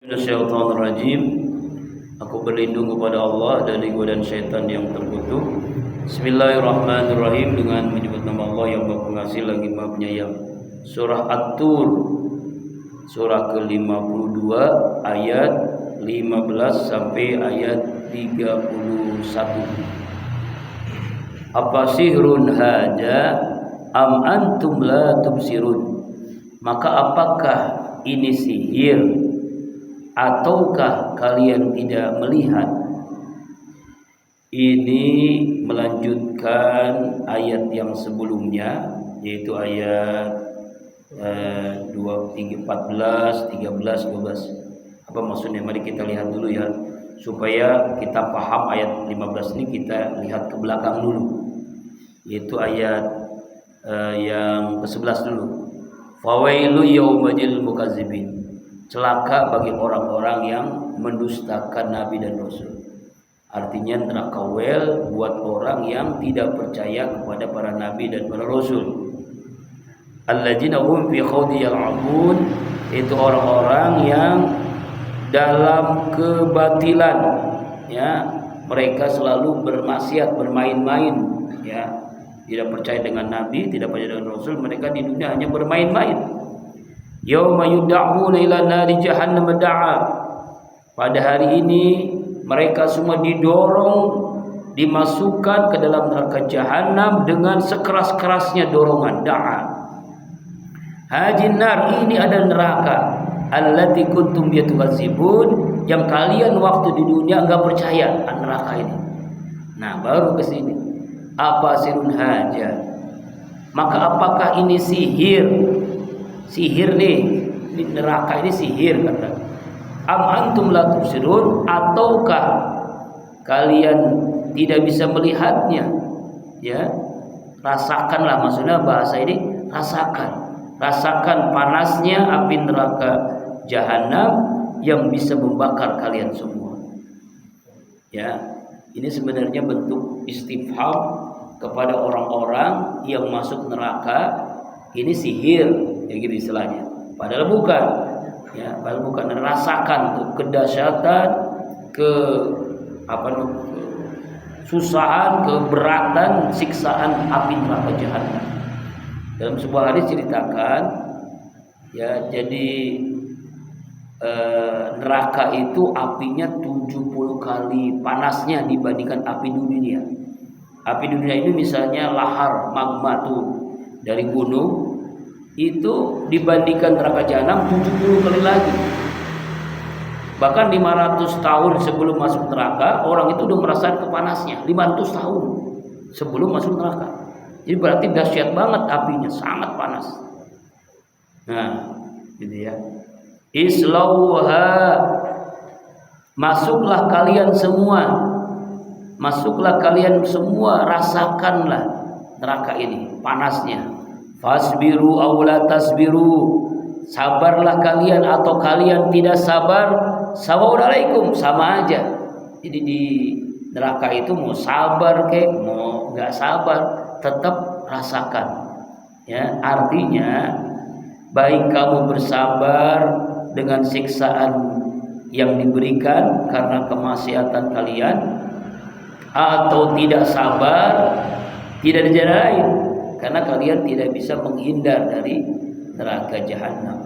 Minasyaitonirrajim. Aku berlindung kepada Allah dari godaan syaitan yang terkutuk. Bismillahirrahmanirrahim. Dengan menyebut nama Allah yang Maha Pengasih lagi Maha Penyayang. Surah At-Tur, surah ke-52 ayat 15 sampai ayat 31. Apa sihrun haja am antum la tubsirun? Maka apakah ini sihir ataukah kalian tidak melihat? Ini melanjutkan ayat yang sebelumnya, yaitu ayat 14, 13, 12. Apa maksudnya? Mari kita lihat dulu ya, supaya kita paham ayat 15 ini. Kita lihat ke belakang dulu, yaitu ayat yang ke-11 dulu. Fawailu yaumadil mukazzibin. Celaka bagi orang-orang yang mendustakan Nabi dan Rasul. Artinya neraka wel buat orang yang tidak percaya kepada para Nabi dan para Rasul. Alladzina hum fi khawdi yal'abun. Itu orang-orang yang dalam kebatilan, ya, mereka selalu bermaksiat, bermain-main, ya, tidak percaya dengan Nabi, tidak percaya dengan Rasul. Mereka di dunia hanya bermain-main. Yauma yud'auna ila nari jahannam da'a. Pada hari ini mereka semua didorong, dimasukkan ke dalam neraka jahanam dengan sekeras-kerasnya dorongan. Da'a. Hajin nar, ini ada neraka. Allati kuntum yatukazzibun, yang kalian waktu di dunia enggak percaya neraka ini. Nah, baru ke sini. Apa sirun haja? Maka apakah ini sihir? Sihir nih, di neraka ini sihir, kata. Am antum la tubsirun, ataukah kalian tidak bisa melihatnya? Ya, rasakanlah, maksudnya bahasa ini rasakan panasnya api neraka jahanam yang bisa membakar kalian semua. Ya, ini sebenarnya bentuk istifham kepada orang-orang yang masuk neraka. Ini sihir, ya gitu istilahnya. Padahal bukan, ya, padahal bukan. Rasakan tuh kedahsyatan, kesusahan, keberatan, siksaan api neraka jahanam. Dalam sebuah hadis ceritakan, ya, jadi neraka itu apinya 70 kali panasnya dibandingkan api dunia. Api dunia ini misalnya lahar magma tuh dari gunung, itu dibandingkan neraka jahanam 70 kali lagi. Bahkan 500 tahun sebelum masuk neraka, orang itu udah merasakan kepanasnya. 500 tahun sebelum masuk neraka. Jadi berarti dahsyat banget apinya, sangat panas. Nah, gitu ya. Islauha, masuklah kalian semua. Masuklah kalian semua, rasakanlah neraka ini, panasnya. Fasbiru aw la tasbiru, sabarlah kalian atau kalian tidak sabar, sawaun alaikum, sama aja. Jadi di neraka itu mau sabar kek, mau nggak sabar, tetap rasakan. Ya, artinya baik kamu bersabar dengan siksaan yang diberikan karena kemaksiatan kalian, atau tidak sabar, tidak dijalanin karena kalian tidak bisa menghindar dari neraka jahanam.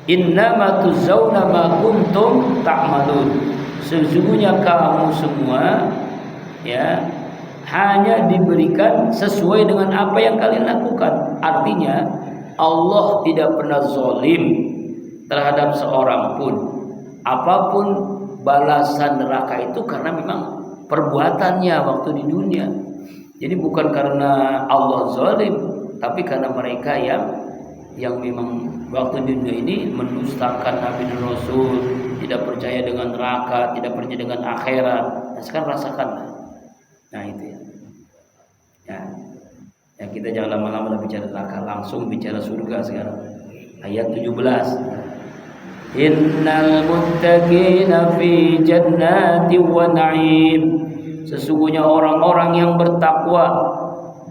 Innama tuzzauna ma kuntum ta'malun. Sesungguhnya kamu semua, ya, hanya diberikan sesuai dengan apa yang kalian lakukan. Artinya Allah tidak pernah zalim terhadap seorang pun. Apapun balasan neraka itu karena memang perbuatannya waktu di dunia. Jadi bukan karena Allah zalim, tapi karena mereka yang memang waktu di dunia ini mendustakan Nabi dan Rasul, tidak percaya dengan neraka, tidak percaya dengan akhirat. Nah, sekarang rasakanlah. Nah, itu ya. Ya, kita jangan lama-lama bicara neraka, langsung bicara surga sekarang. Ayat 17. Innal muttaqina fi jannati wa na'im. Sesungguhnya orang-orang yang bertakwa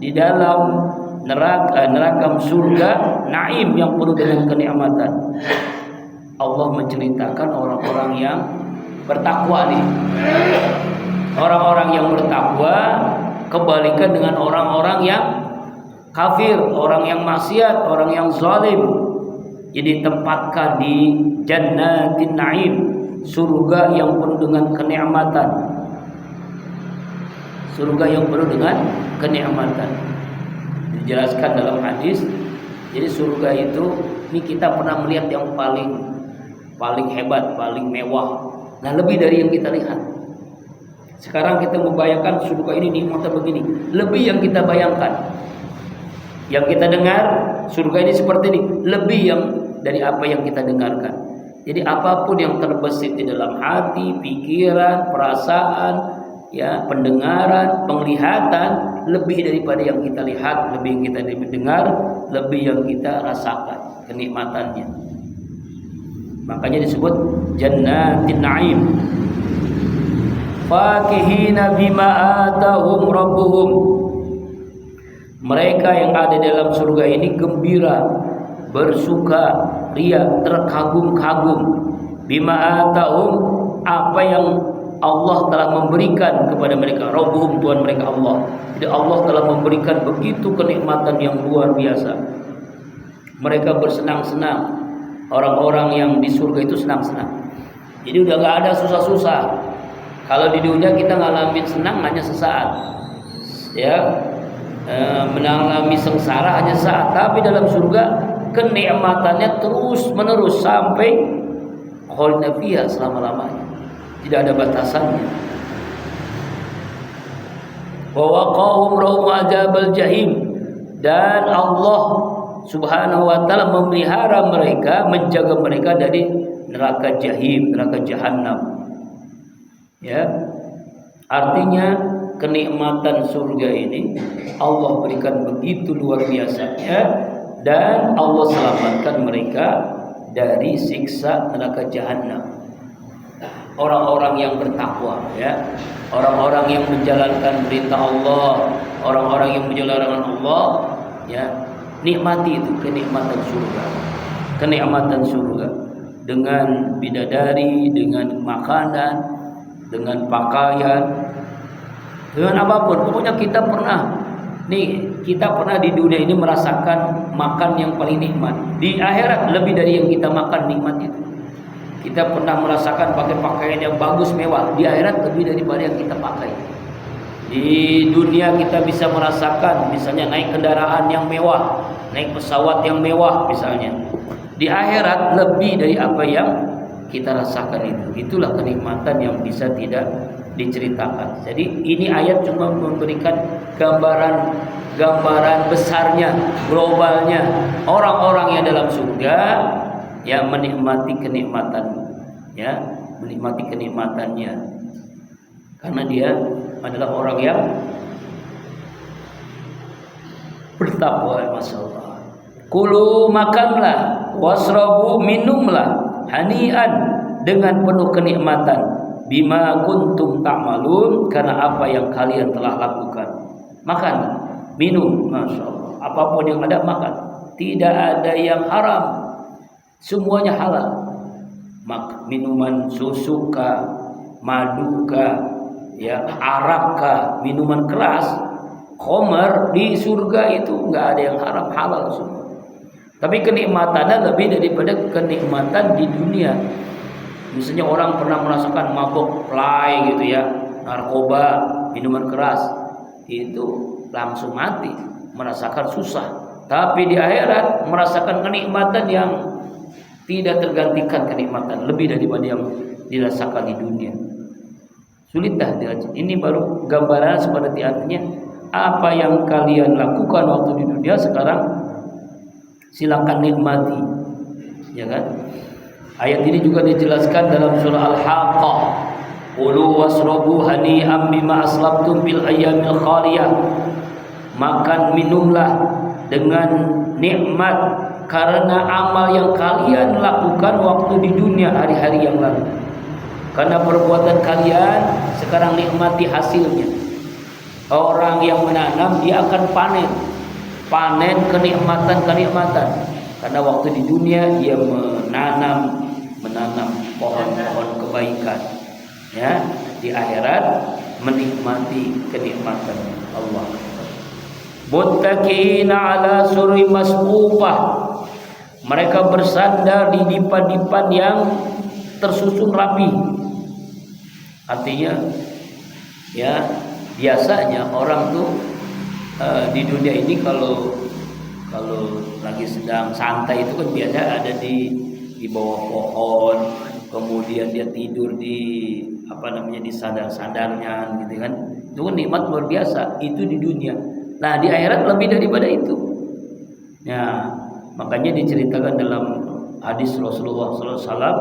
di dalam neraka surga, naim yang penuh dengan kenikmatan. Allah menceritakan orang-orang yang bertakwa nih. Orang-orang yang bertakwa kebalikan dengan orang-orang yang kafir, orang yang maksiat, orang yang zalim. Jadi tempatkan di jannatin na'im, surga yang penuh dengan kenikmatan. Surga yang penuh dengan kenikmatan. Dijelaskan dalam hadis. Jadi surga itu, ini kita pernah melihat yang paling hebat, paling mewah. Nah, lebih dari yang kita lihat. Sekarang kita membayangkan surga ini nikmatnya begini, lebih yang kita bayangkan. Yang kita dengar, surga ini seperti ini, lebih yang dari apa yang kita dengarkan. Jadi apapun yang terbesit di dalam hati, pikiran, perasaan, ya, pendengaran, penglihatan, lebih daripada yang kita lihat, lebih yang kita dengar, lebih yang kita rasakan kenikmatannya. Makanya disebut jannatin na'im. Fakihina bima atahum rabbuhum. Mereka yang ada dalam surga ini gembira, bersuka ria, terkagum-kagum. Bima atahum, apa yang Allah telah memberikan kepada mereka. Rabbuhum, Tuhan mereka Allah. Jadi Allah telah memberikan begitu kenikmatan yang luar biasa. Mereka bersenang-senang. Orang-orang yang di surga itu senang-senang. Jadi udah gak ada susah-susah. Kalau di dunia kita ngalamin senang hanya sesaat, ya, mengalami sengsara hanya sesaat. Tapi dalam surga kenikmatannya terus menerus sampai khalidina fiha, selama-lamanya, tidak ada batasannya. Wa waqahum rahum azabal jahim, dan Allah Subhanahu wa ta'ala memelihara mereka, menjaga mereka dari neraka jahim, neraka jahanam. Ya, artinya kenikmatan surga ini Allah berikan begitu luar biasanya, dan Allah selamatkan mereka dari siksa neraka jahanam. Orang-orang yang bertakwa, ya, orang-orang yang menjalankan perintah Allah, orang-orang yang menjalankan Allah, ya, nikmati itu kenikmatan surga, kenikmatan surga dengan bidadari, dengan makanan, dengan pakaian, dengan apapun. Pokoknya kita pernah di dunia ini merasakan makan yang paling nikmat. Di akhirat lebih dari yang kita makan nikmat itu. Kita pernah merasakan pakai pakaian yang bagus, mewah. Di akhirat lebih daripada yang kita pakai. Di dunia kita bisa merasakan misalnya naik kendaraan yang mewah, naik pesawat yang mewah misalnya. Di akhirat lebih dari apa yang kita rasakan itu. Itulah kenikmatan yang bisa tidak diceritakan. Jadi ini ayat cuma memberikan gambaran besarnya, globalnya orang-orang yang dalam surga yang menikmati kenikmatan, ya, menikmati kenikmatannya. Karena dia adalah orang yang bertakwa, masyaallah. Kulu, makanlah, wasrabu, minumlah, hanian, dengan penuh kenikmatan, bima kuntum ta'malun, karena apa yang kalian telah lakukan. Makan, minum, masyaallah, apapun yang ada makan, tidak ada yang haram, semuanya halal. Minuman susu kah, madu kah, ya, arak kah, minuman keras, khamar, di surga itu nggak ada yang haram, halal semua. Tapi kenikmatannya lebih daripada kenikmatan di dunia. Misalnya orang pernah merasakan mabuk play gitu, ya, narkoba, minuman keras, itu langsung mati, merasakan susah. Tapi di akhirat merasakan kenikmatan yang tidak tergantikan, kenikmatan lebih daripada yang dirasakan di dunia. Sulit dah diracik. Ini baru gambaran seperti artinya apa yang kalian lakukan waktu di dunia sekarang silakan nikmati, ya kan? Ayat ini juga dijelaskan dalam surah Al-Haqqah. Qulu wasrabu hani'an bima aslabtum bil ayyamil khaliyah. Makan minumlah dengan nikmat karena amal yang kalian lakukan waktu di dunia, hari-hari yang lalu. Karena perbuatan kalian, sekarang nikmati hasilnya. Orang yang menanam dia akan panen kenikmatan. Karena waktu di dunia dia menanam, kebaikan. Ya, di akhirat menikmati kenikmatan Allah. Muttaqina ala surri masfufah. Mereka bersandar di dipan-dipan yang tersusun rapi. Artinya ya, biasanya orang tuh di dunia ini kalau lagi sedang santai itu kan biasa ada di bawah pohon, kemudian dia tidur di di sandar-sandarnya gitu kan. Itu kan nikmat luar biasa itu di dunia. Nah, di akhirat lebih daripada itu. Ya, makanya diceritakan dalam hadis Rasulullah SAW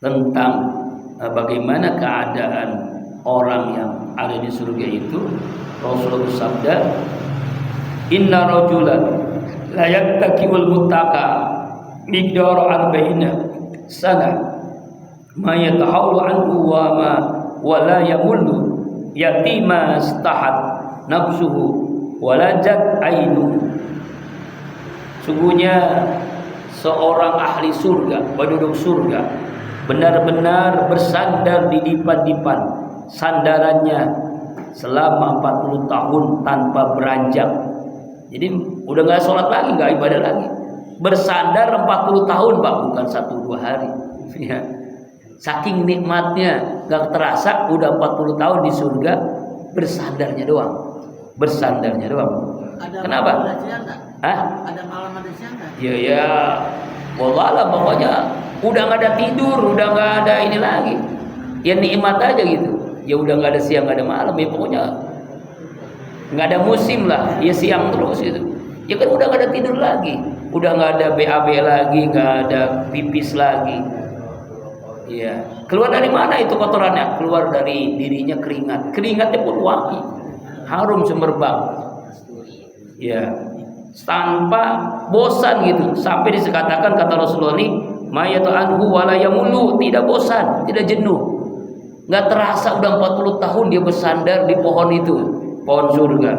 tentang bagaimana keadaan orang yang ada di surga itu. Rasulullah bersabda, "Inna rajulan la yattaqiul muttaqa miqdar arba'ina sana ma yatahawlu anhu wa la yamullu yatima stahat nafsuhu wa lajat ainu." Sungguhnya seorang ahli surga, penduduk surga, benar-benar bersandar di dipan-dipan sandarannya selama 40 tahun tanpa beranjak. Jadi udah nggak sholat lagi, nggak ibadah lagi. Bersandar 40 tahun Pak, bukan 1-2 hari. Ya. Saking nikmatnya nggak terasa, udah 40 tahun di surga bersandarnya doang. Bersandarnya doang. Ada kenapa? Ada malam ada siang nggak? Ya, wallahualam, pokoknya udah nggak ada tidur, udah nggak ada ini lagi. Ya nikmat aja gitu. Ya udah nggak ada siang, nggak ada malam, ya pokoknya nggak ada musim lah. Ya siang terus itu. Ya kan udah nggak ada tidur lagi, udah nggak ada BAB lagi, nggak ada pipis lagi. Ya, keluar dari mana itu kotorannya? Keluar dari dirinya keringat. Keringatnya pun wangi, harum semerbak. Ya, tanpa bosan gitu. Sampai dikatakan kata Rasulullah ini, mayatu anhu wala yamulu, tidak bosan, tidak jenuh. Nggak terasa udah 40 tahun dia bersandar di pohon itu, pohon surga.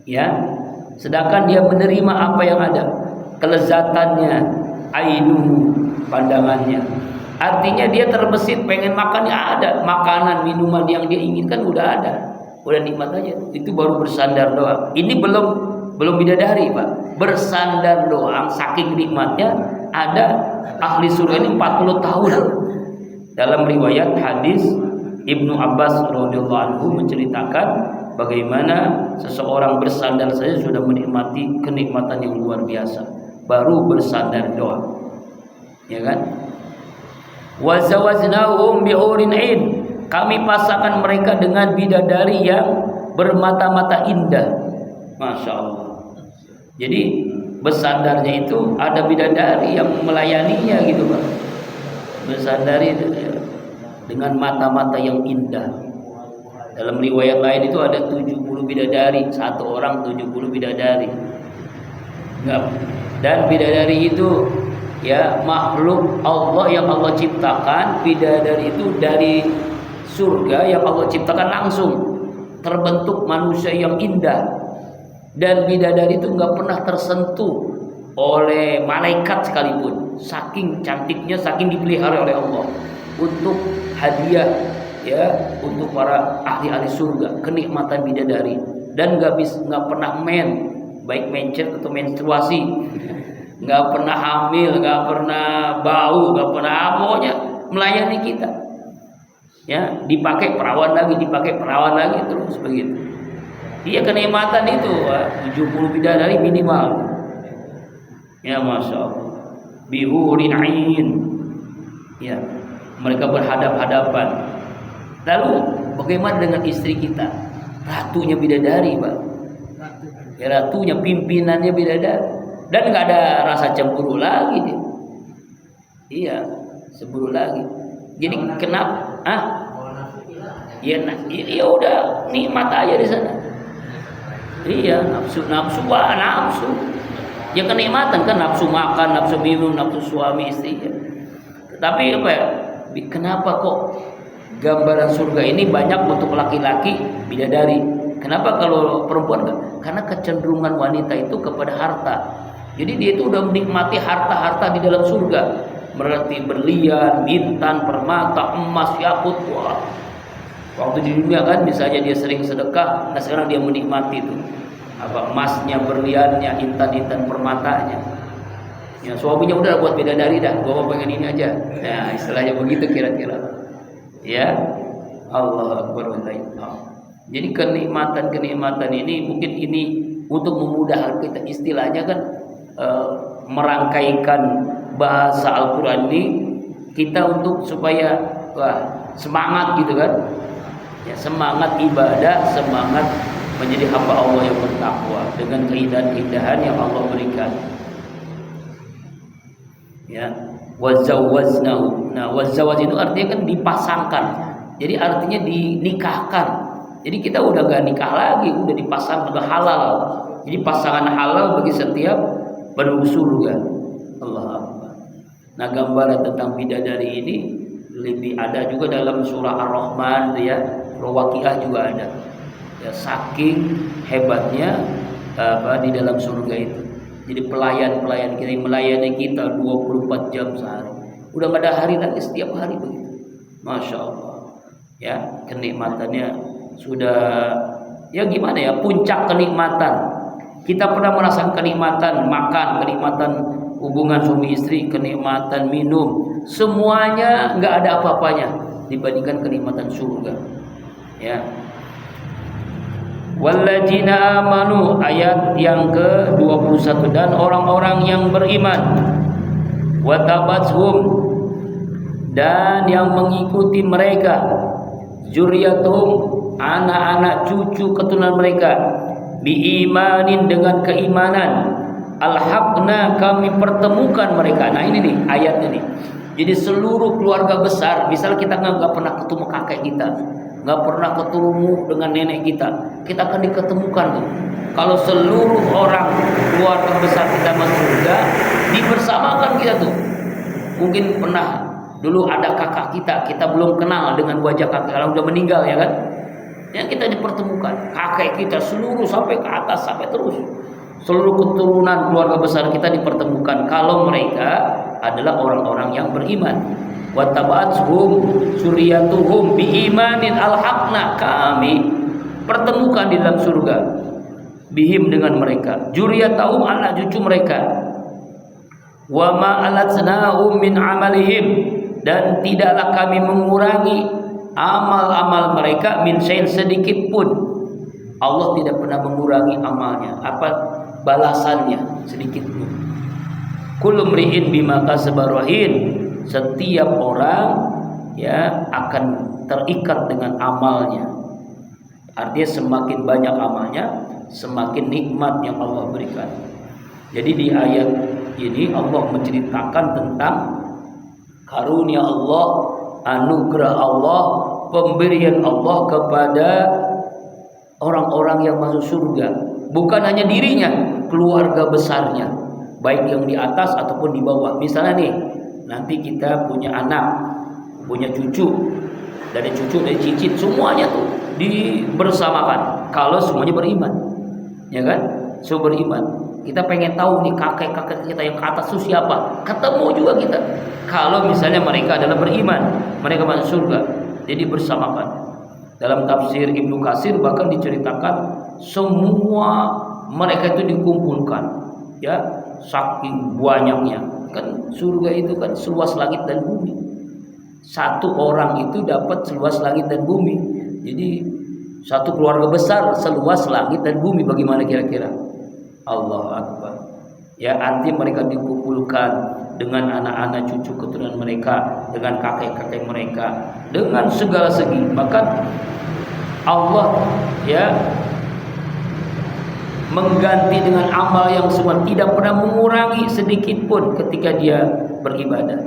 Ya. Sedangkan dia menerima apa yang ada, kelezatannya, ainuhu, pandangannya. Artinya dia terbesit pengen makan, ya ada makanan, minuman yang dia inginkan udah ada. Udah nikmat aja. Itu baru bersandar doang. Ini belum bidadari, Pak. Bersandar doang, saking nikmatnya. Ada ahli surga ini 40 tahun. Dalam riwayat hadis Ibnu Abbas radhiyallahu anhu menceritakan bagaimana seseorang bersandar saja sudah menikmati kenikmatan yang luar biasa. Baru bersandar doang. Ya kan? Wa zawaznahum bi'urin 'ain. Kami pasangkan mereka dengan bidadari yang bermata-mata indah. Masya Allah. Jadi bersandarnya itu ada bidadari yang melayaninya gitu Pak. Bersandari dengan mata-mata yang indah. Dalam riwayat lain itu ada 70 bidadari, satu orang 70 bidadari. Enggak. Dan bidadari itu ya makhluk Allah yang Allah ciptakan. Bidadari itu dari surga yang Allah ciptakan langsung, terbentuk manusia yang indah. Dan bidadari itu nggak pernah tersentuh oleh malaikat sekalipun, saking cantiknya, saking dipelihara oleh Allah untuk hadiah ya untuk para ahli-ahli surga, kenikmatan bidadari. Dan nggak pernah baik mencet atau menstruasi, nggak pernah hamil, nggak pernah bau, nggak pernah pokoknya melayani kita. Ya, dipakai perawan lagi terus begitu. Dia kenikmatan itu 70 bidadari minimal. Ya Masya Allah. Bihurin 'ain. Ya, mereka berhadap-hadapan. Lalu bagaimana dengan istri kita? Ratunya bidadari, Pak. Ya, ratunya, pimpinannya bidadari. Dan nggak ada rasa cemburu lagi dia. Iya, cemburu lagi. Jadi kenapa? Ya udah nikmat aja di sana. Iya, nafsu. Ya kenikmatan kan, nafsu makan, nafsu minum, nafsu suami istri. Tapi apa ya? Kenapa kok gambaran surga ini banyak untuk laki-laki bidadari? Kenapa kalau perempuan enggak? Karena kecenderungan wanita itu kepada harta. Jadi dia itu udah menikmati harta-harta di dalam surga. berarti berlian, bintang, permata, emas, yakut. Wah. Waktu di dunia kan misalnya dia sering sedekah, nah sekarang dia menikmati itu apa emasnya, berliannya, intan-intan permatanya. Ya suaminya udah buat bidadari dah, gua mau pengen ini aja. Nah istilahnya begitu kira-kira. Ya Allah Akbar. Jadi kenikmatan ini mungkin ini untuk memudahkan kita, istilahnya kan merangkaikan bahasa Al-Quran ini kita untuk supaya semangat gitu kan ya, semangat ibadah, semangat menjadi hamba Allah yang bertakwa dengan keindahan-keindahan yang Allah berikan ya. Wazawwaznahu. Nah wazawwaj itu artinya kan dipasangkan, jadi artinya dinikahkan. Jadi kita udah gak nikah lagi, udah dipasang, udah halal. Jadi pasangan halal bagi setiap penduduk surga. Allah Akbar. Nah gambaran tentang bidadari ini lebih ada juga dalam surah Ar-Rahman ya, Waqiah juga ada. Ya, saking hebatnya di dalam surga itu. Jadi pelayan-pelayan kita melayani kita 24 jam sehari. Udah gak ada hari lagi, setiap hari begitu. Masya Allah. Ya kenikmatannya sudah ya gimana ya, puncak kenikmatan. Kita pernah merasakan kenikmatan makan, kenikmatan hubungan suami istri, kenikmatan minum, semuanya nggak ada apa-apanya dibandingkan kenikmatan surga. Ya. Walladzina amanu, ayat yang ke-21, dan orang-orang yang beriman, watabathum, dan yang mengikuti mereka, zuriyatuhum, anak-anak cucu keturunan mereka, biimanin, dengan keimanan, alhaqna, kami pertemukan mereka. Nah ini nih ayatnya nih. Jadi seluruh keluarga besar, misal kita nggak pernah ketemu kakek kita, nggak pernah ketemu dengan nenek kita akan diketemukan tuh. Kalau seluruh orang keluarga besar kita masuk surga, dibersamakan kita tuh. Mungkin pernah dulu ada kakak kita belum kenal dengan wajah kakek, kalau udah meninggal ya kan, yang kita dipertemukan kakek kita seluruh sampai ke atas, sampai terus seluruh keturunan keluarga besar kita dipertemukan kalau mereka adalah orang-orang yang beriman. Wattaba'athum suriyatuhum biimanin alhaqna, kami pertemukan di dalam surga bihim, dengan mereka, zuriyatahum, anak cucu mereka, wa ma alatnahum min amalihim, dan tidaklah kami mengurangi amal-amal mereka min syai'in, sedikit pun. Allah tidak pernah mengurangi amalnya, apa balasannya, sedikit pun. Kullu mri'in bima kasaba rahin, setiap orang ya akan terikat dengan amalnya. Artinya semakin banyak amalnya, semakin nikmat yang Allah berikan. Jadi di ayat ini Allah menceritakan tentang karunia Allah, anugerah Allah, pemberian Allah kepada orang-orang yang masuk surga. Bukan hanya dirinya, keluarga besarnya, baik yang di atas ataupun di bawah. Misalnya nih, nanti kita punya anak, punya cucu, dari cicit, semuanya tuh dibersamakan kalau semuanya beriman, ya kan? Semua beriman. Kita pengen tahu nih kakek-kakek kita yang ke atas itu siapa, ketemu juga kita kalau misalnya mereka adalah beriman, mereka masuk surga. Jadi bersamakan. Dalam tafsir Ibnu Katsir bahkan diceritakan semua mereka itu dikumpulkan, ya, saking banyaknya. Kan surga itu kan seluas langit dan bumi. Satu orang itu dapat seluas langit dan bumi. Jadi satu keluarga besar seluas langit dan bumi. Bagaimana kira-kira? Allah Akbar. Ya, artinya mereka dikumpulkan dengan anak-anak cucu keturunan mereka, dengan kakek-kakek mereka, dengan segala segi. Bahkan Allah ya mengganti dengan amal yang semua, tidak pernah mengurangi sedikit pun ketika dia beribadah.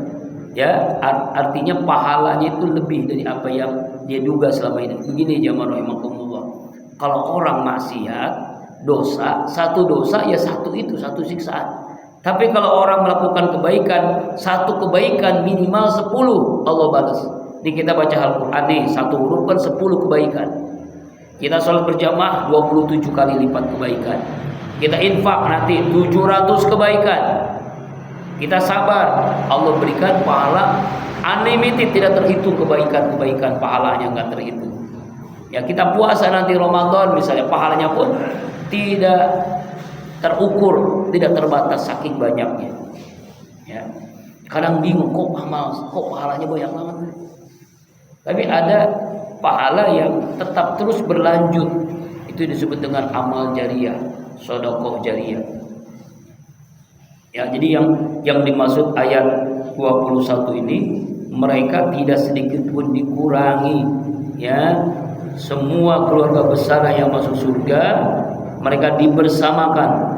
Ya, artinya pahalanya itu lebih dari apa yang dia duga selama ini. Begini jamaah rahimakumullah. Kalau orang maksiat, dosa, satu dosa ya satu siksaan. Tapi kalau orang melakukan kebaikan, satu kebaikan minimal 10 Allah balas. Di kita baca Al-Quran nih, satu huruf kan 10 kebaikan. Kita sholat berjamaah 27 kali lipat kebaikan. Kita infak nanti 700 kebaikan. Kita sabar, Allah berikan pahala unlimited, tidak terhitung kebaikan pahalanya, nggak terhitung. Ya, kita puasa nanti Ramadan misalnya, pahalanya pun tidak terukur, tidak terbatas saking banyaknya. Ya, kadang bingung kok pahalanya banyak banget. Tapi ada pahala yang tetap terus berlanjut, itu disebut dengan amal jariyah, sedekah jariyah. Ya, jadi yang dimaksud ayat 21 ini, mereka tidak sedikit pun dikurangi, ya. Semua keluarga besar yang masuk surga, mereka dibersamakan,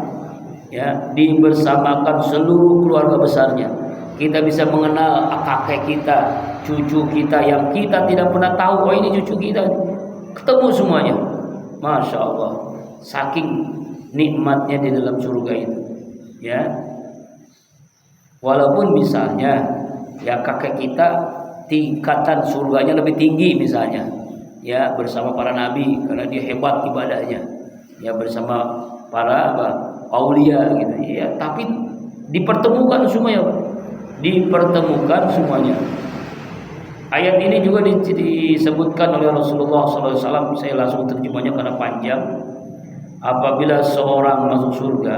ya, dibersamakan seluruh keluarga besarnya. Kita bisa mengenal kakek kita, cucu kita yang kita tidak pernah tahu, oh ini cucu kita, ketemu semuanya. Masya Allah, saking nikmatnya di dalam surga itu, ya. Walaupun misalnya ya kakek kita tingkatan surganya lebih tinggi misalnya, ya, bersama para nabi karena dia hebat ibadahnya, ya, bersama para aulia gitu, ya, tapi dipertemukan semuanya, dipertemukan semuanya. Ayat ini juga disebutkan oleh Rasulullah SAW. Saya langsung terjemahnya karena panjang. Apabila seorang masuk surga,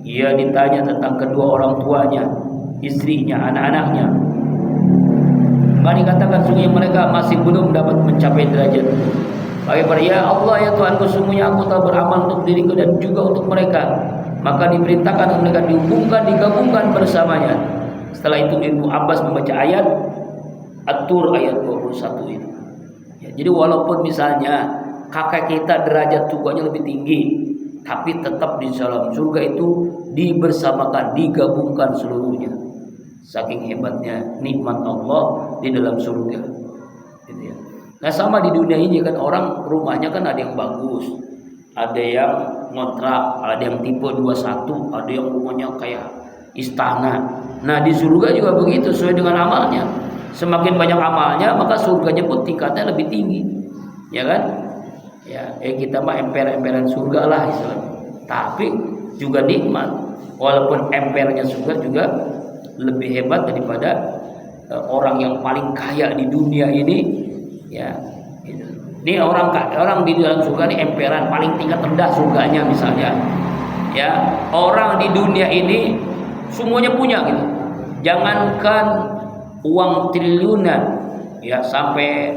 ia ditanya tentang kedua orang tuanya, istrinya, anak-anaknya. Maka dikatakan sungguh mereka masih belum dapat mencapai derajat itu. Bagaimana, ya Allah ya Tuhanku, sungguhnya aku telah beramal untuk diriku dan juga untuk mereka. Maka diperintahkan mereka digabungkan bersamanya. Setelah itu Ibnu Abbas membaca ayat At-Tur ayat 21 ini. Ya, jadi walaupun misalnya kakek kita derajat surganya lebih tinggi, tapi tetap di dalam surga itu dibersamakan, digabungkan seluruhnya. Saking hebatnya nikmat Allah di dalam surga. Gitu ya. Nah, sama di dunia ini kan, orang rumahnya kan ada yang bagus, ada yang ngontrak, ada yang tipe 21, ada yang rumahnya kayak istana. Nah, di surga juga begitu, sesuai dengan amalnya. Semakin banyak amalnya, maka surganya pun tingkatnya lebih tinggi, ya kan? Ya, kita mah emper-emperan surga lah istilahnya. Tapi juga nikmat, walaupun empernya surga juga lebih hebat daripada orang yang paling kaya di dunia ini, ya. Ini orang di dalam surga ini emperan paling tingkat rendah surganya misalnya, ya. Orang di dunia ini semuanya punya gitu. Jangankan uang triliunan, ya, sampai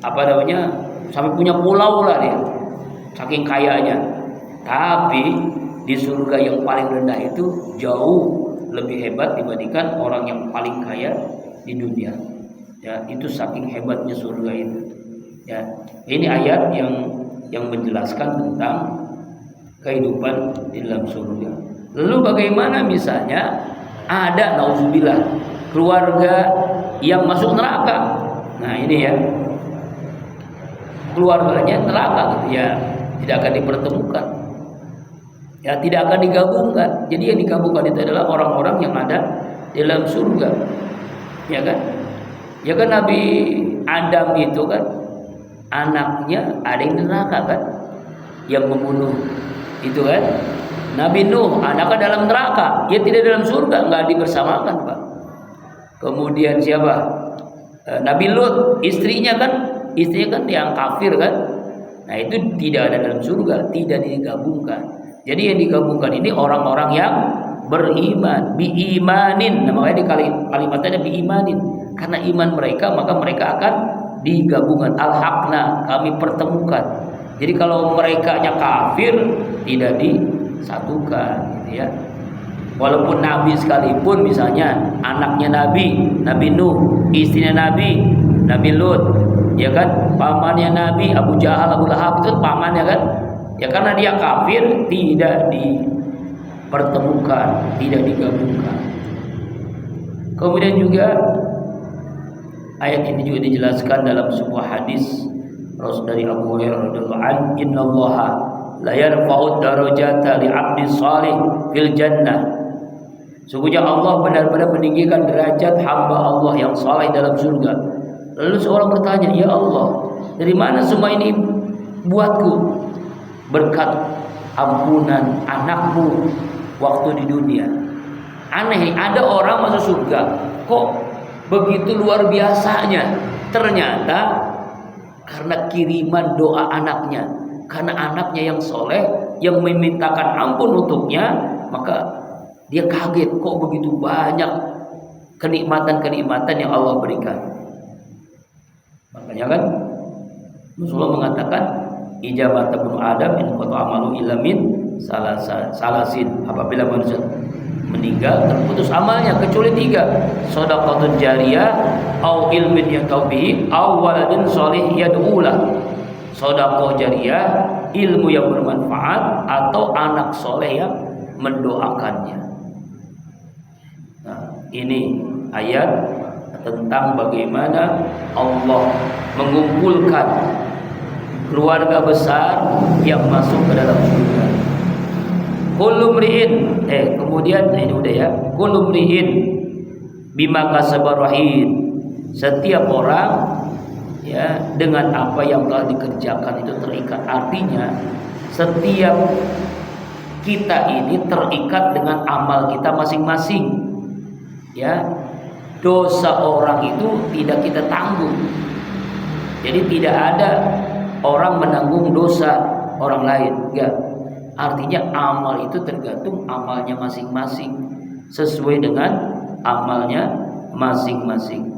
sampai punya pulau lah dia, saking kayanya. Tapi di surga yang paling rendah itu jauh lebih hebat dibandingkan orang yang paling kaya di dunia. Ya, itu saking hebatnya surga itu. Ya, ini ayat yang menjelaskan tentang kehidupan di dalam surga. Lalu bagaimana misalnya ada nauzubillah keluarga yang masuk neraka? Nah, ini ya, keluarganya neraka gitu ya, tidak akan dipertemukan, ya, tidak akan digabungkan. Jadi yang digabungkan itu adalah orang-orang yang ada di dalam surga, ya kan? Ya kan, Nabi Adam itu kan anaknya ada yang neraka kan, yang membunuh itu kan. Nabi Nuh anaknya dalam neraka, dia tidak dalam surga, nggak dibersamakan, Pak. Kemudian siapa? Nabi Lut, istrinya kan yang kafir kan. Nah, itu tidak ada dalam surga, tidak digabungkan. Jadi yang digabungkan ini orang-orang yang beriman, biimanin. Nah, makanya di kalimatnya biimanin. Karena iman mereka, maka mereka akan digabungkan. Al-haqna, kami pertemukan. Jadi kalau merekanya kafir, tidak disatukan, gitu ya. Walaupun Nabi sekalipun, misalnya anaknya Nabi Nuh, istrinya Nabi Lut, ya kan, pamannya Nabi Abu Jahal, Abu Lahab, itu pamannya kan, ya, karena dia kafir tidak dipertemukan, tidak digabungkan. Kemudian juga ayat ini juga dijelaskan dalam sebuah hadis Rasul dari Abu Hurairah radhiyallahu anhu, innallaha la yarfa'ud darajata li 'abdi shalih fil jannah. Sungguhnya Allah benar-benar meninggikan derajat hamba Allah yang saleh dalam surga. Lalu seorang bertanya, ya Allah, dari mana semua ini buatku? Berkat ampunan anakmu waktu di dunia. Aneh, ada orang masuk surga kok begitu luar biasanya. Ternyata karena kiriman doa anaknya, karena anaknya yang soleh, yang memintakan ampun untuknya, maka dia kaget kok begitu banyak kenikmatan-kenikmatan yang Allah berikan. Makanya kan Rasulullah mengatakan ijabat ibnu Adam in qata amalu illa min salasin. Apabila manusia meninggal terputus amalnya kecuali 3, shadaqatun jariyah au ilmin yantau bihi au waladin shalih yad'ulah. Shadaqah jariyah, ilmu yang bermanfaat, atau anak soleh yang mendoakannya. Nah, ini ayat tentang bagaimana Allah mengumpulkan keluarga besar yang masuk ke dalam surga. Kullu mri'in, kemudian ini udah ya. Kullu mri'in bima kasaba rahin. Setiap orang ya dengan apa yang telah dikerjakan itu terikat. Artinya setiap kita ini terikat dengan amal kita masing-masing. Ya. Dosa orang itu tidak kita tanggung. Jadi tidak ada orang menanggung dosa orang lain, enggak. Artinya amal itu tergantung amalnya masing-masing, sesuai dengan amalnya masing-masing.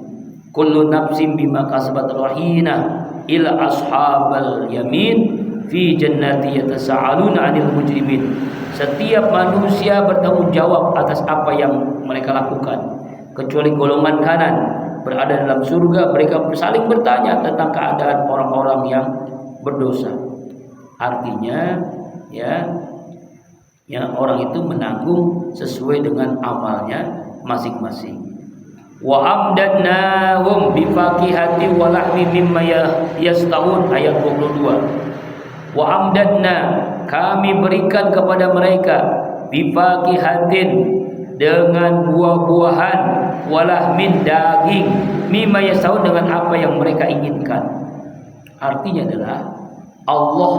Kullu nafsin bima kasabat rahina ila ashabal yamin fi jannati yatasaaluna 'anil mujrimin. Setiap manusia bertanggung jawab atas apa yang mereka lakukan, kecuali golongan kanan berada dalam surga. Mereka saling bertanya tentang keadaan orang-orang yang berdosa. Artinya ya orang itu menanggung sesuai dengan amalnya masing-masing. Wa amdadnahum bifaqihati wa lahmi mimma yastaun, ayat 22. Wa amdadna, kami berikan kepada mereka, bifaqihatin, dengan buah-buahan, walahmin, daging, mimma yastaun, dengan apa yang mereka inginkan. Artinya adalah Allah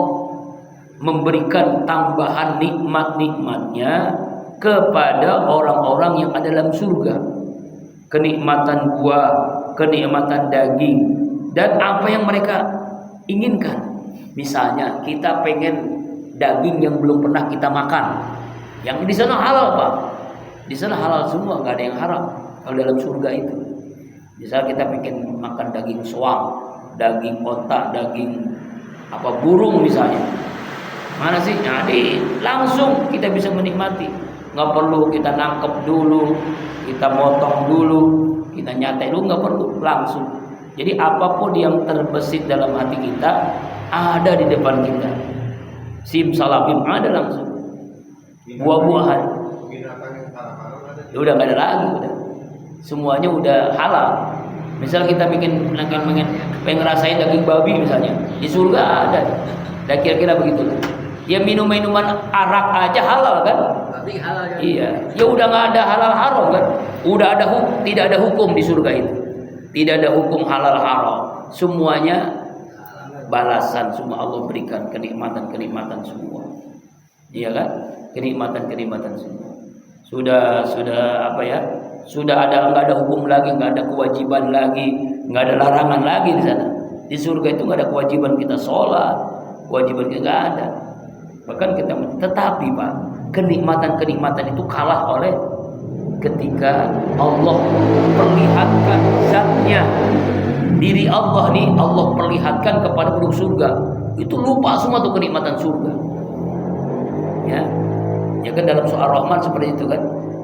memberikan tambahan nikmat-nikmatnya kepada orang-orang yang ada dalam surga. Kenikmatan buah, kenikmatan daging, dan apa yang mereka inginkan. Misalnya kita pengen daging yang belum pernah kita makan, yang di sana halal Pak, di sana halal semua, nggak ada yang haram kalau dalam surga itu. Misalnya kita pengen makan daging soang, daging onta, daging burung misalnya, mana sih? Jadi langsung kita bisa menikmati, nggak perlu kita nangkep dulu, kita potong dulu, kita nyatai dulu, nggak perlu, langsung. Jadi apapun yang terbesit dalam hati kita ada di depan kita. Simsalabim ada langsung. Buah-buahan. Udah nggak ada lagi, udah. Semuanya udah halal. Misal kita pengen ngerasain daging babi misalnya, di surga ada. Dan kira-kira begitu. Ya minuman arak aja halal kan? Tapi halal kan? Iya. Ya udah nggak ada halal haram kan? Udah ada tidak ada hukum di surga itu. Tidak ada hukum halal haram. Semuanya balasan, semua Allah berikan kenikmatan-kenikmatan semua. Iya kan? Kenikmatan-kenikmatan semua. Sudah Sudah nggak ada hukum lagi, nggak ada kewajiban lagi, nggak ada larangan lagi di sana. Di surga itu nggak ada kewajiban kita sholat, kewajiban kita nggak ada. Bahkan kita, tetapi Pak, kenikmatan-kenikmatan itu kalah oleh ketika Allah perlihatkan zatnya, diri Allah nih, Allah perlihatkan kepada penduduk surga. Itu lupa semua tuh kenikmatan surga. Ya kan dalam surah Ar-Rahman seperti itu kan.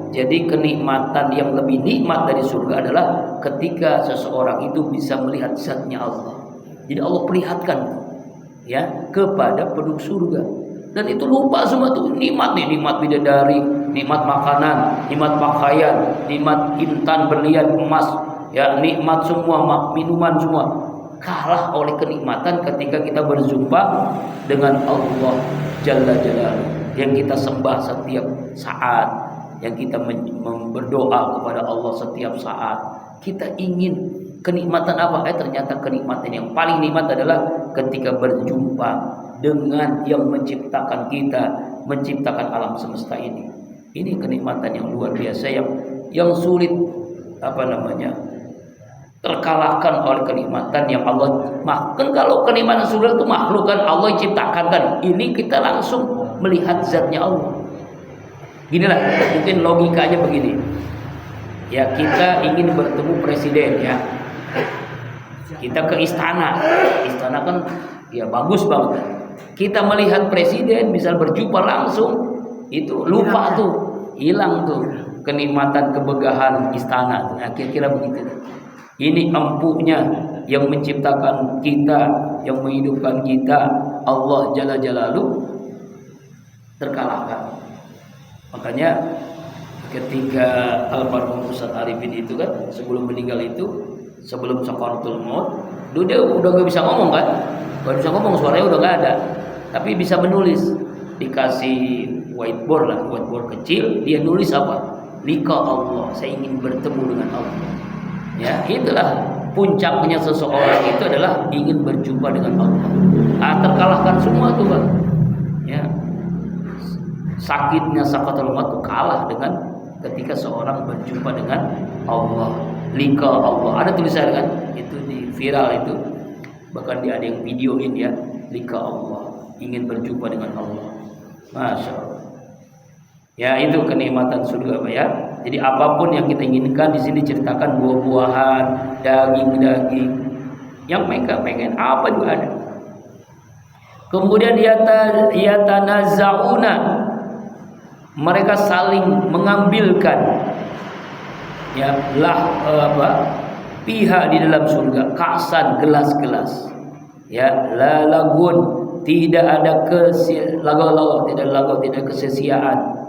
Jadi kenikmatan yang lebih nikmat dari surga adalah ketika seseorang itu bisa melihat zatnya Allah. Jadi Allah perlihatkan ya kepada penduduk surga. Dan itu lupa semua tuh nikmat nih, nikmat bidadari, nikmat makanan, nikmat pakaian, nikmat intan, berlian, emas, ya nikmat semua, minuman semua. Kalah oleh kenikmatan ketika kita berjumpa dengan Allah Jalla Jalaluhu, yang kita sembah setiap saat, yang kita berdoa kepada Allah setiap saat. Kita ingin kenikmatan apa? Ternyata kenikmatan yang paling nikmat adalah ketika berjumpa dengan yang menciptakan kita, menciptakan alam semesta ini. Ini kenikmatan yang luar biasa yang sulit terkalahkan oleh kenikmatan yang Allah. Kan kalau kenikmatan surga itu makhluk kan, Allah ciptakan kan. Ini kita langsung melihat zatnya Allah. Ginilah mungkin logikanya begini. Ya, kita ingin bertemu presiden ya. Kita ke istana. Istana kan ya bagus banget. Kita melihat presiden misal berjumpa langsung, itu lupa tuh, hilang tuh kenikmatan kemegahan istana. Nah, kira-kira begitu. Ini empunya yang menciptakan kita, yang menghidupkan kita, Allah Jalla Jalaluhu, terkalahkan. Makanya ketika almarhum Ustaz Arifin itu kan sebelum meninggal itu, sebelum sakaratul maut, dia udah gak bisa ngomong kan, gak bisa ngomong, suaranya udah gak ada, tapi bisa menulis. Dikasih whiteboard kecil, dia nulis apa? Liqa Allah, saya ingin bertemu dengan Allah. Ya, itulah puncaknya seseorang itu adalah ingin berjumpa dengan Allah. Terkalahkan semua tuh Bang. Ya. Sakitnya sakaratul maut kalah dengan ketika seorang berjumpa dengan Allah. Liqa Allah. Ada tulisan kan? Itu di viral itu. Bahkan ada yang videoin ya, liqa Allah, ingin berjumpa dengan Allah. Masya Allah. Ya, itu kenikmatan surga Pak ya. Jadi apapun yang kita inginkan di sini ceritakan, buah-buahan, daging-daging, yang mereka pengen apa juga ada. Kemudian yatanazzauna, mereka saling mengambilkan ya pihak di dalam surga, kasan, gelas-gelas. Ya, la lagun, tidak ada tidak kesia-siaan.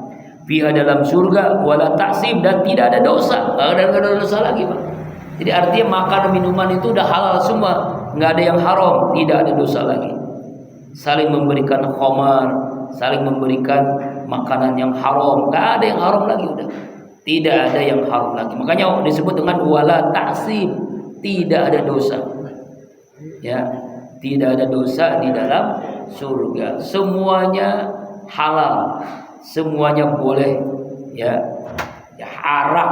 Pihak dalam surga, wala ta'sim, dan tidak ada dosa. Tidak ada dosa lagi Pak. Jadi artinya makan minuman itu udah halal semua, nggak ada yang haram, tidak ada dosa lagi. Saling memberikan khamar, saling memberikan makanan yang haram, nggak ada yang haram lagi, udah tidak ada yang haram lagi. Makanya disebut dengan wala ta'sim, tidak ada dosa. Ya, tidak ada dosa di dalam surga. Semuanya halal, semuanya boleh. Ya, arak,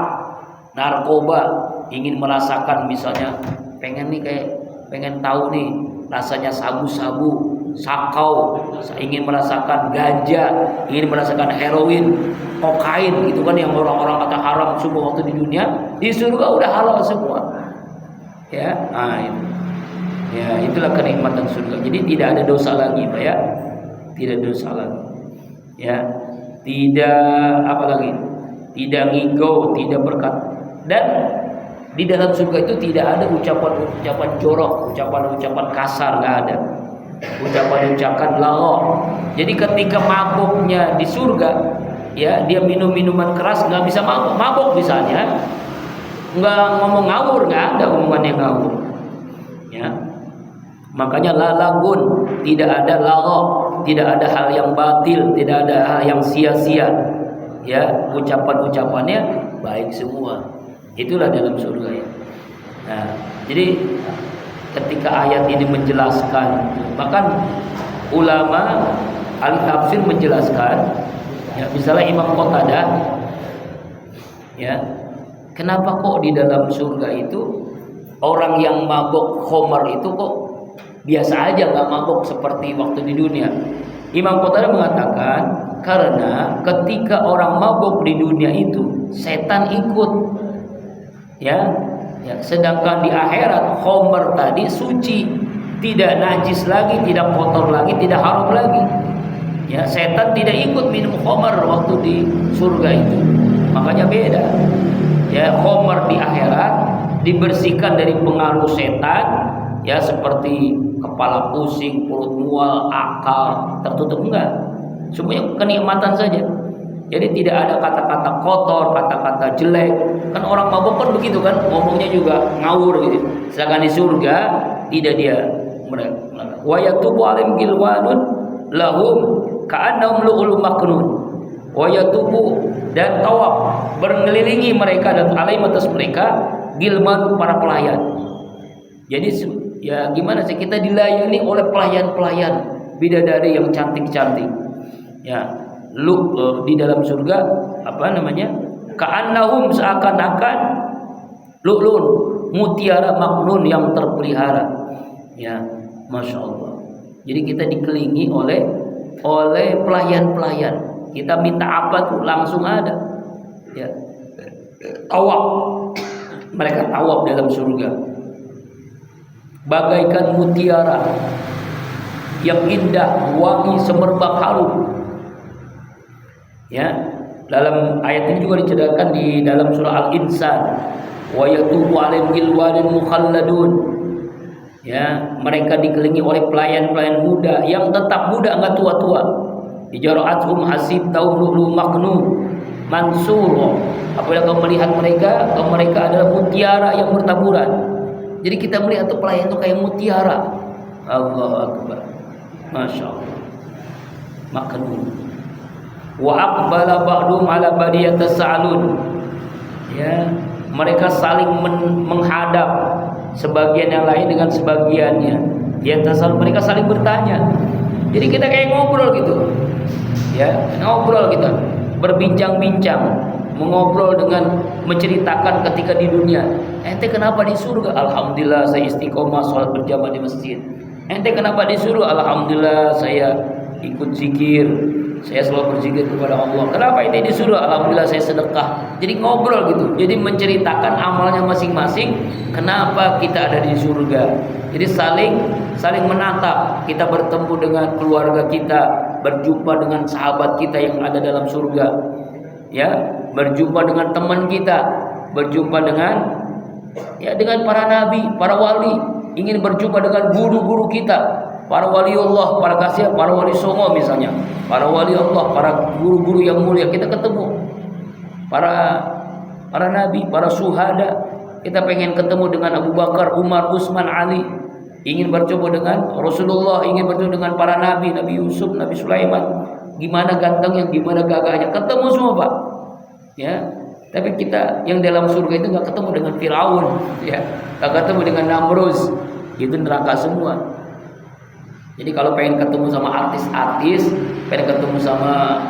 narkoba, ingin merasakan misalnya, pengen tahu nih rasanya sabu-sabu, sakau, ingin merasakan ganja, ingin merasakan heroin, kokain, gitu kan yang orang-orang kata haram semua waktu di dunia, di surga udah halal semua. Ya, itu. Ya, itulah kenikmatan surga. Jadi tidak ada dosa lagi Pak ya. Tidak ada dosa lagi. Ya, tidak apa lagi? Tidak ngigau, tidak berkata. Dan di dalam surga itu tidak ada ucapan-ucapan jorok, ucapan-ucapan kasar, nggak ada. Ucapan-ucapan lagho. Jadi ketika mabuknya di surga, ya dia minum minuman keras, nggak bisa mabuk misalnya, nggak ngomong ngawur, nggak ada omongan yang ngawur. Ya, makanya lalagun, tidak ada lagho, tidak ada hal yang batil, tidak ada hal yang sia-sia. Ya, ucapan-ucapannya baik semua. Itulah dalam surga ya. Nah, jadi ketika ayat ini menjelaskan, bahkan ulama ahli tafsir menjelaskan, ya misalnya Imam Qatadah, ya kenapa kok di dalam surga itu orang yang mabuk khamar itu kok biasa aja, nggak mabuk seperti waktu di dunia. Imam Qatadah mengatakan karena ketika orang mabuk di dunia itu setan ikut, ya, sedangkan di akhirat khamar tadi suci, tidak najis lagi, tidak kotor lagi, tidak haram lagi. Ya, setan tidak ikut minum khamar waktu di surga itu, makanya beda. Ya, khamar di akhirat dibersihkan dari pengaruh setan, ya seperti kepala pusing, perut mual, akal tertutup, enggak, semuanya kenikmatan saja. Jadi tidak ada kata-kata kotor, kata-kata jelek. Kan orang mabuk kan begitu kan, ngomongnya juga ngawur gitu. Sedangkan di surga tidak dia mereka. Wa yatubu alim gilwanun lahum ka'annahum lu'ul maknun. Wa yatubu, dan tawaf berngelilingi mereka dan alaim atas mereka gilman, para pelayan. Jadi ya gimana sih, kita dilayani oleh pelayan-pelayan bidadari yang cantik-cantik. Ya, di dalam surga ka'annahum seakan-akan lu'lun, mutiara maknun yang terpelihara. Ya, masya Allah. Jadi kita dikelilingi oleh pelayan-pelayan. Kita minta apa tuh langsung ada. Ya, tawaf. Mereka tawaf dalam surga. Bagaikan mutiara yang indah, wangi, semerbak harum. Ya, dalam ayat ini juga diceritakan di dalam surah Al-Insan, wa yatubu 'alaihim ghilwanun mukhalladun. Ya, mereka dikelilingi oleh pelayan-pelayan muda yang tetap muda, enggak tua-tua. Ijara'athum hasib taum lu'lu maknun mansur. Apabila kau melihat mereka adalah mutiara yang bertaburan. Jadi kita melihat tuh pelayan itu kayak mutiara. Allahu Akbar. Masya Allah. Maknun. Wa aqbala ba'dhum 'ala ba'din yatasaalun. Ya, mereka saling menghadap sebagian yang lain dengan sebagiannya. Mereka saling bertanya. Jadi kita kayak ngobrol gitu. Ya, ngobrol kita, berbincang-bincang, mengobrol dengan menceritakan ketika di dunia. Ente kenapa di surga? Alhamdulillah saya istiqomah sholat berjamaah di masjid. Ente kenapa di surga? Alhamdulillah saya ikut zikir. Saya selalu berzikir kepada Allah. Kenapa ente di surga? Alhamdulillah saya sedekah. Jadi ngobrol gitu. Jadi menceritakan amalnya masing-masing. Kenapa kita ada di surga? Jadi saling menatap. Kita bertemu dengan keluarga kita, berjumpa dengan sahabat kita yang ada dalam surga. Ya, berjumpa dengan teman kita, berjumpa dengan para nabi, para wali, ingin berjumpa dengan guru-guru kita, para waliullah, para kasih, para wali songo misalnya, para wali Allah, para guru-guru yang mulia, kita ketemu para nabi, para syuhada. Kita pengen ketemu dengan Abu Bakar, Umar, Utsman, Ali, ingin berjumpa dengan Rasulullah, ingin berjumpa dengan para nabi, Nabi Yusuf, Nabi Sulaiman. Gimana gantengnya, gimana gagahnya, ketemu semua Pak. Ya, tapi kita yang dalam surga itu nggak ketemu dengan Firaun, ya, nggak ketemu dengan Namrus, itu neraka semua. Jadi kalau pengen ketemu sama artis-artis, pengen ketemu sama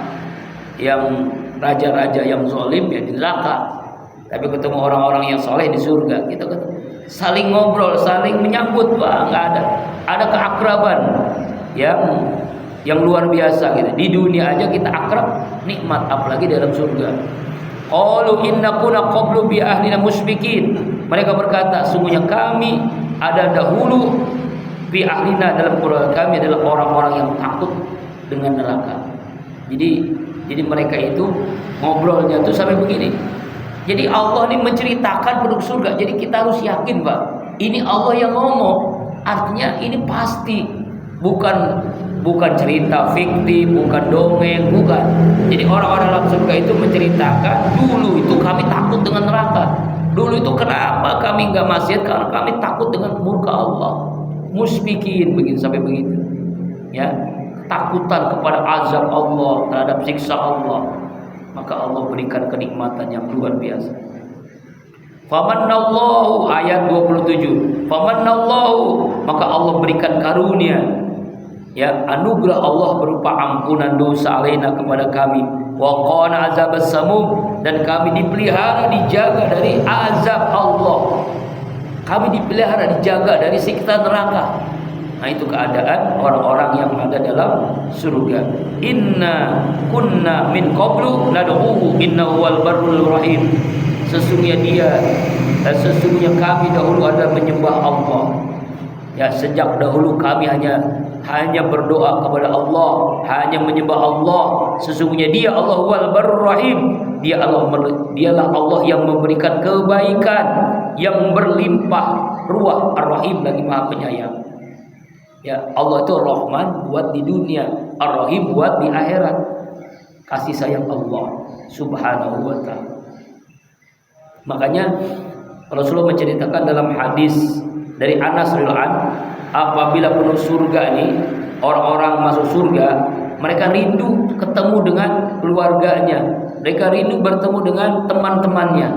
yang raja-raja yang zalim, ya di neraka. Tapi ketemu orang-orang yang soleh di surga, kita ketemu, saling ngobrol, saling menyambut, Pak, nggak ada. Ada keakraban yang luar biasa gitu. Di dunia aja kita akrab, nikmat, apalagi dalam surga. Qalu inna kunna qablu bi ahlina musyfikin. Mereka berkata, sungguhnya kami ada dahulu bi ahlina, dalam keluarga kami adalah orang-orang yang takut dengan neraka. Jadi mereka itu ngobrolnya tuh sampai begini. Jadi Allah ini menceritakan penduduk surga. Jadi kita harus yakin, Pak, ini Allah yang ngomong. Artinya ini pasti, bukan cerita fiktif, bukan dongeng, bukan. Jadi orang-orang dalam surga itu menceritakan, dulu itu kami takut dengan neraka. Dulu itu kenapa kami enggak maksiat? Karena kami takut dengan murka Allah. Musbikin begitu sampai begitu. Ya, takutan kepada azab Allah, terhadap siksa Allah. Maka Allah berikan kenikmatan yang luar biasa. Famannallahu, ayat 27. Famannallahu, maka Allah berikan karunia, ya, anugerah Allah berupa ampunan dosa alaina kepada kami. Wa qana azabas samum, dan kami dipelihara, dijaga dari azab Allah. Kami dipelihara, dijaga dari siksa neraka. Nah, itu keadaan orang-orang yang ada dalam surga. Inna kunna min qablu nad'uhu innahu wal barrul rahim. Sesungguhnya kami dahulu adalah menyembah Allah. Ya, sejak dahulu kami hanya berdoa kepada Allah, hanya menyembah Allah. Sesungguhnya Dia Allah wal barrul rahim. Dialah Allah yang memberikan kebaikan yang berlimpah ruah, Ar-Rahim, lagi Maha Penyayang. Ya, Allah itu Rahman buat di dunia, Ar-Rahim buat di akhirat. Kasih sayang Allah Subhanahu wa ta'ala. Makanya Rasulullah menceritakan dalam hadis dari Anas radhiyallahu anhu, apabila penduduk surga ini, orang-orang masuk surga, mereka rindu ketemu dengan keluarganya, mereka rindu bertemu dengan teman-temannya,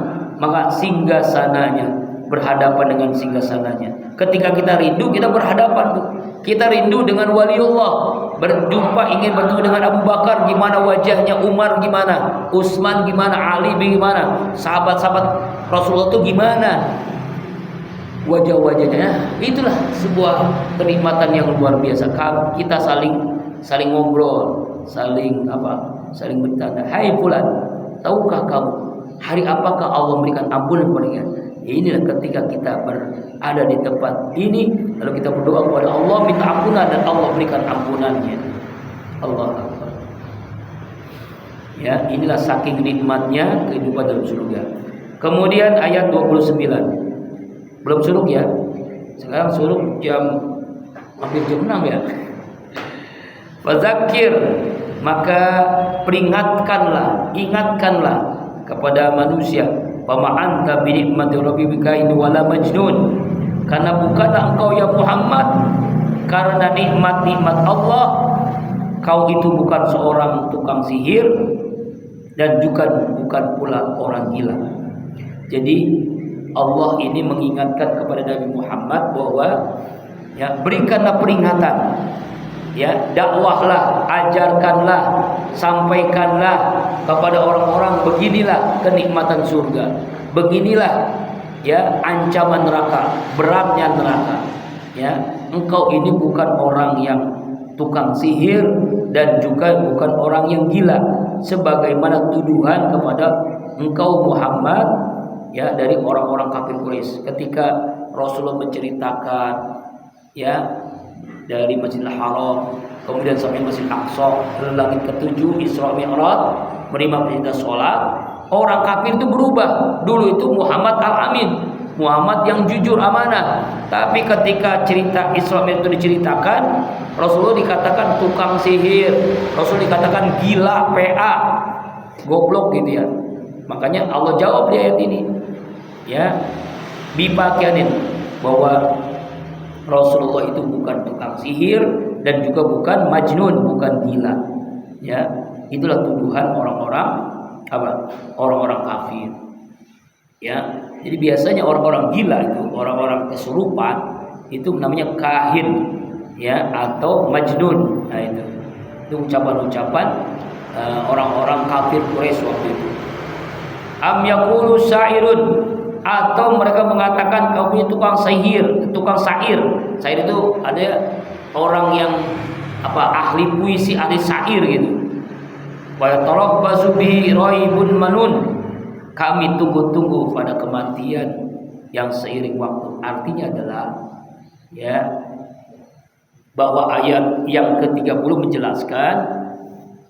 maka singgasananya berhadapan dengan singgasananya. Ketika kita rindu, kita berhadapan tuh. Kita rindu dengan waliullah, berjumpa ingin bertemu dengan Abu Bakar, gimana wajahnya, Umar gimana, Utsman gimana, Ali gimana, sahabat-sahabat Rasulullah itu gimana wajah-wajahnya. Itulah sebuah kenikmatan yang luar biasa. Kita saling ngobrol, saling bertanya, hai fulan, tahukah kamu hari apakah Allah memberikan ampunan kepadanya? Inilah ketika kita berada di tempat ini, lalu kita berdoa kepada Allah, minta ampunan, dan Allah berikan ampunannya. Allah Akbar. Ya, inilah saking nikmatnya kehidupan dalam surga. Kemudian ayat 29. Belum suruk ya. Sekarang suruk hampir jam 6 ya. Fadzakir, maka peringatkanlah, ingatkanlah kepada manusia, fama anta bi nikmati rabbika in wala majnun, karena bukanlah engkau ya Muhammad karena nikmat-nikmat Allah kau itu bukan seorang tukang sihir dan juga bukan pula orang gila. Jadi Allah ini mengingatkan kepada Nabi Muhammad bahwa ya, berikanlah peringatan, ya, dakwahlah, ajarkanlah, sampaikanlah kepada orang-orang beginilah kenikmatan surga, beginilah ya ancaman neraka, beratnya neraka. Ya, engkau ini bukan orang yang tukang sihir dan juga bukan orang yang gila, sebagaimana tuduhan kepada engkau Muhammad ya dari orang-orang kafir Quraisy ketika Rasulullah menceritakan ya dari Masjidil Haram kemudian sampai Masjid Aqsa, langit ketujuh, Isra Mi'raj, menerima perintah sholat. Orang kafir itu berubah. Dulu itu Muhammad Al-Amin, Muhammad yang jujur amanah. Tapi ketika cerita Isra Mi'raj itu diceritakan, Rasulullah dikatakan tukang sihir, Rasul dikatakan gila, PA, goblok gitu ya. Makanya Allah jawab di ayat ini, ya, bipakianin, bahwa Rasulullah itu bukan tukang sihir dan juga bukan majnun, bukan gila. Ya, itulah tuduhan orang-orang orang-orang kafir. Ya, jadi biasanya orang-orang gila itu, orang-orang kesurupan itu namanya kahin, ya, atau majnun. Nah, itu ucapan-ucapan orang-orang kafir Quraisy waktu itu. Am yaqulu syairun, atau mereka mengatakan kau punya tukang sihir, tukang syair. Syair itu ada orang yang ahli puisi, ahli syair gitu. Wa tarabbasu bi raibun manun, kami tunggu-tunggu pada kematian yang seiring waktu. Artinya adalah ya bahwa ayat yang ke-30 menjelaskan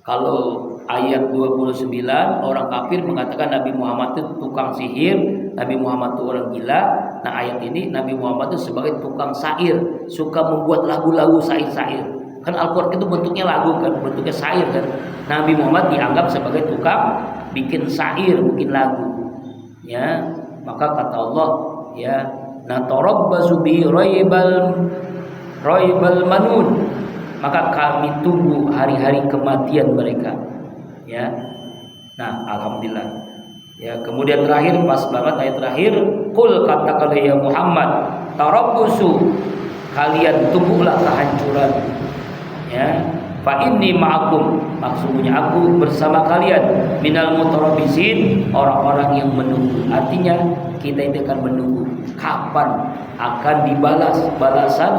kalau ayat 29 orang kafir mengatakan Nabi Muhammad itu tukang sihir, Nabi Muhammad itu orang gila. Nah, ayat ini Nabi Muhammad itu sebagai tukang syair, suka membuat lagu-lagu syair-syair. Kan Al-Qur'an itu bentuknya lagu kan, bentuknya syair kan. Nabi Muhammad dianggap sebagai tukang bikin syair, bikin lagu. Ya, maka kata Allah, ya, natarabbasu bi raibal manun, maka kami tunggu hari-hari kematian mereka. Ya. Nah, alhamdulillah. Ya, kemudian terakhir pas banget ayat terakhir, qul katakanlah ya Muhammad, tarabbusu, kalian tunggulah kehancuran. Ya, fa inni ma'akum, maksudnya aku bersama kalian, minal mutarabbisin, orang-orang yang menunggu. Artinya kita itu akan menunggu kapan akan dibalas balasan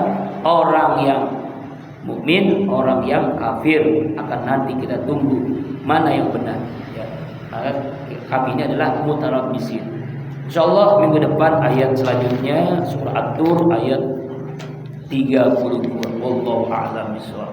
orang yang mukmin, orang yang kafir. Akan nanti kita tunggu mana yang benar. Ya, kami ini adalah mutarabbisin. Insyaallah minggu depan ayat selanjutnya surah At-Tur ayat 32. Wallahu a'lam bishawab.